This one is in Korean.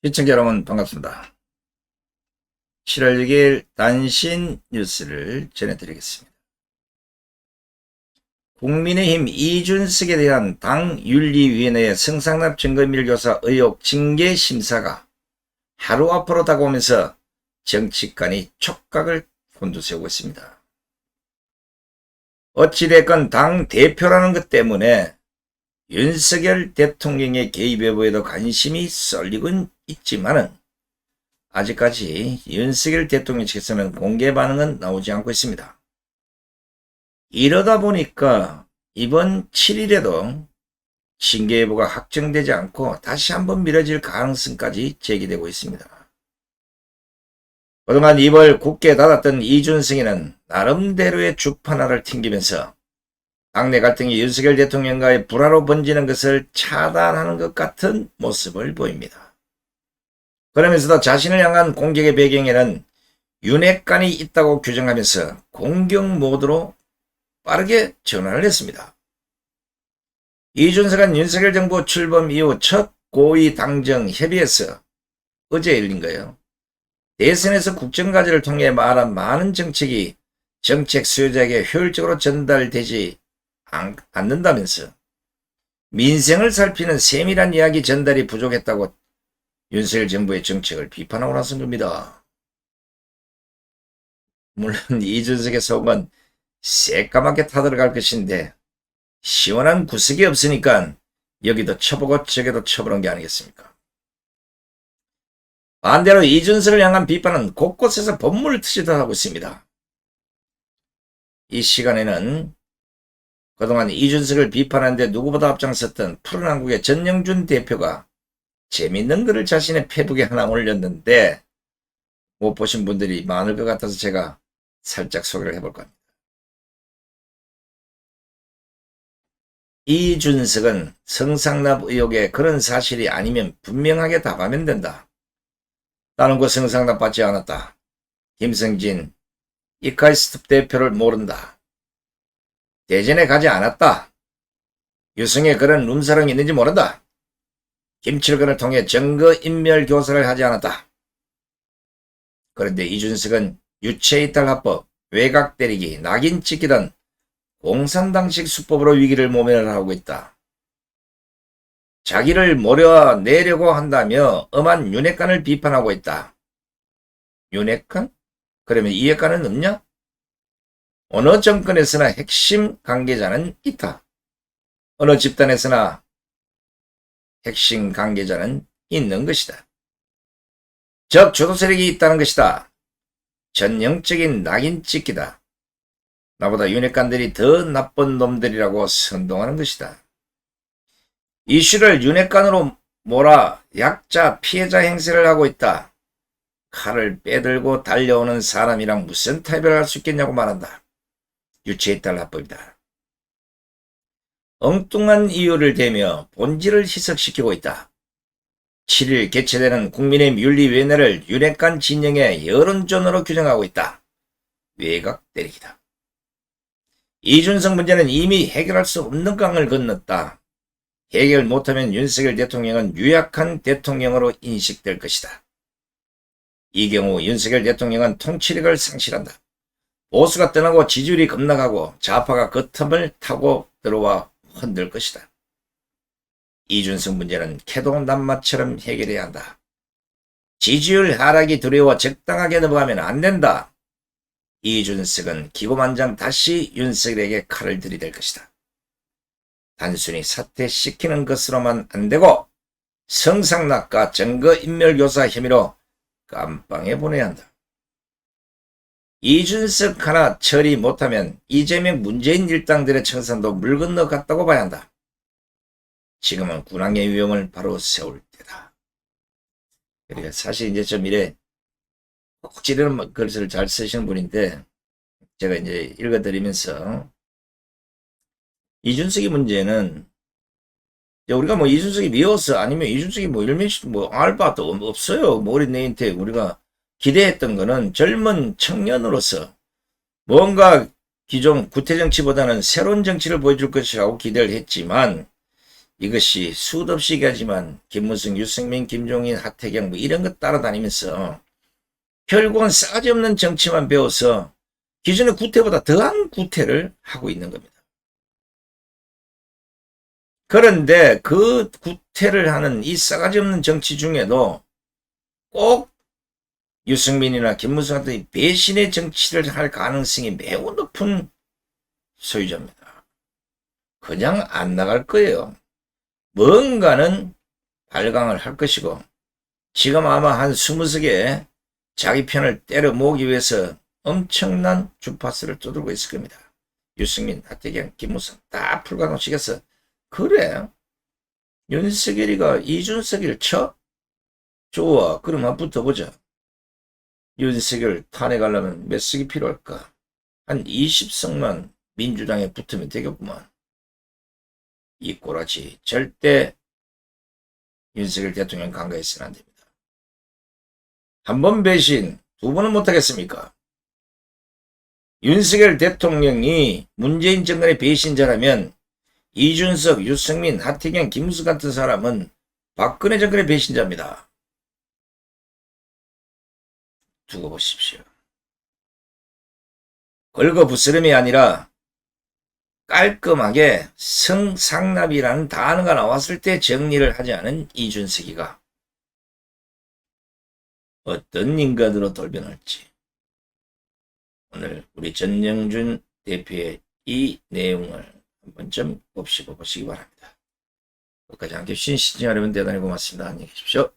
시청자 여러분 반갑습니다. 7월 6일 단신 뉴스를 전해드리겠습니다. 국민의힘 이준석에 대한 당윤리위원회의 성상납 증거인멸교사 의혹 징계심사가 하루 앞으로 다가오면서 정치권이 촉각을 곤두세우고 있습니다. 어찌됐건 당대표라는 것 때문에 윤석열 대통령의 개입 여부에도 관심이 쏠리곤 있지만은 아직까지 윤석열 대통령 측에서는 공개 반응은 나오지 않고 있습니다. 이러다 보니까 이번 7일에도 징계 여부가 확정되지 않고 다시 한번 미뤄질 가능성까지 제기되고 있습니다. 그동안 입을 굳게 닫았던 이준석이는 나름대로의 주판화를 튕기면서 당내 갈등이 윤석열 대통령과의 불화로 번지는 것을 차단하는 것 같은 모습을 보입니다. 그러면서도 자신을 향한 공격의 배경에는 윤핵관이 있다고 규정하면서 공격 모드로 빠르게 전환을 했습니다. 이준석은 윤석열 정부 출범 이후 첫 고위 당정 협의에서 어제 열린 거예요. 대선에서 국정과제를 통해 말한 많은 정책이 정책 수요자에게 효율적으로 전달되지 않는다면서 민생을 살피는 세밀한 이야기 전달이 부족했다고 윤석열 정부의 정책을 비판하고 나선 겁니다. 물론 이준석의 속은 새까맣게 타들어갈 것인데 시원한 구석이 없으니까 여기도 쳐보고 저기도 쳐보는 게 아니겠습니까? 반대로 이준석을 향한 비판은 곳곳에서 본물 트지도 하고 있습니다. 이 시간에는 그동안 이준석을 비판하는데 누구보다 앞장섰던 푸른한국의 전영준 대표가 재밌는 글을 자신의 페이북에 하나 올렸는데 못 보신 분들이 많을 것 같아서 제가 살짝 소개를 해볼 겁니다. 이준석은 성상납 의혹에 그런 사실이 아니면 분명하게 답하면 된다. 나는 그 성상납 받지 않았다. 김성진, 이카이스톱 대표를 모른다. 대전에 가지 않았다. 유승에 그런 룸사롱이 있는지 모른다. 김칠근을 통해 증거인멸 교사를 하지 않았다. 그런데 이준석은 유체이탈합법, 외곽 때리기, 낙인 찍기 등 공산당식 수법으로 위기를 모면하고 있다. 자기를 몰아내려고 한다며 엄한 윤핵관을 비판하고 있다. 윤핵관? 그러면 이핵관은 없냐? 어느 정권에서나 핵심 관계자는 있다. 어느 집단에서나 핵심 관계자는 있는 것이다. 적 주도 세력이 있다는 것이다. 전형적인 낙인 찍기다. 나보다 윤핵관들이 더 나쁜 놈들이라고 선동하는 것이다. 이슈를 윤핵관으로 몰아 약자 피해자 행세를 하고 있다. 칼을 빼들고 달려오는 사람이랑 무슨 타협을 할 수 있겠냐고 말한다. 유체이탈 합법이다. 엉뚱한 이유를 대며 본질을 희석시키고 있다. 7일 개최되는 국민의힘 윤리위원회를 윤핵관 진영의 여론전으로 규정하고 있다. 외곽 때리기다. 이준석 문제는 이미 해결할 수 없는 강을 건넜다. 해결 못하면 윤석열 대통령은 유약한 대통령으로 인식될 것이다. 이 경우 윤석열 대통령은 통치력을 상실한다. 보수가 떠나고 지지율이 급락하고 좌파가 그 틈을 타고 들어와 흔들 것이다. 이준석 문제는 캐도 남마처럼 해결해야 한다. 지지율 하락이 두려워 적당하게 넘어가면 안 된다. 이준석은 기고만장 다시 윤석열에게 칼을 들이댈 것이다. 단순히 사퇴시키는 것으로만 안 되고 성상납과 증거인멸교사 혐의로 감방에 보내야 한다. 이준석 하나 처리 못하면 이재명 문재인 일당들의 청산도 물 건너 갔다고 봐야 한다. 지금은 군왕의 위험을 바로 세울 때다. 그러니까 사실 이제 좀 이래 꼭 찌르는 글을 잘 쓰시는 분인데 제가 이제 읽어드리면서 이준석의 문제는 우리가 뭐 이준석이 미워서 아니면 이준석이 뭐 일면식 뭐 알바도 없어요. 뭐 어린 애한테 우리가 기대했던 거는 젊은 청년으로서 뭔가 기존 구태정치보다는 새로운 정치를 보여줄 것이라고 기대를 했지만 이것이 수도 없이 얘기하지만 김무성, 유승민, 김종인, 하태경 뭐 이런 것 따라다니면서 결국은 싸가지 없는 정치만 배워서 기존의 구태보다 더한 구태를 하고 있는 겁니다. 그런데 그 구태를 하는 이 싸가지 없는 정치 중에도 꼭 유승민이나 김무성 같은 배신의 정치를 할 가능성이 매우 높은 소유자입니다. 그냥 안 나갈 거예요. 뭔가는 발광을 할 것이고 지금 아마 한 20석에 자기 편을 때려 모으기 위해서 엄청난 주파수를 쏟아들고 있을 겁니다. 유승민, 하태경, 김무성 다 풀가동시켜서 그래 윤석열이가 이준석이를 쳐? 좋아 그럼 한번 붙어보자. 윤석열 탄핵하려면 몇 석이 필요할까? 한 20석만 민주당에 붙으면 되겠구만. 이 꼬라지 절대 윤석열 대통령 간과해서는 안 됩니다. 한 번 배신, 두 번은 못하겠습니까? 윤석열 대통령이 문재인 정권의 배신자라면 이준석, 유승민, 하태경, 김무성 같은 사람은 박근혜 정권의 배신자입니다. 두고 보십시오. 걸거부스럼이 아니라 깔끔하게 성상납이라는 단어가 나왔을 때 정리를 하지 않은 이준석이가 어떤 인간으로 돌변할지 오늘 우리 전영준 대표의 이 내용을 한번 좀 곱씹어 보시기 바랍니다. 끝까지 함께 해주신 시청자 여러분 대단히 고맙습니다. 안녕히 계십시오.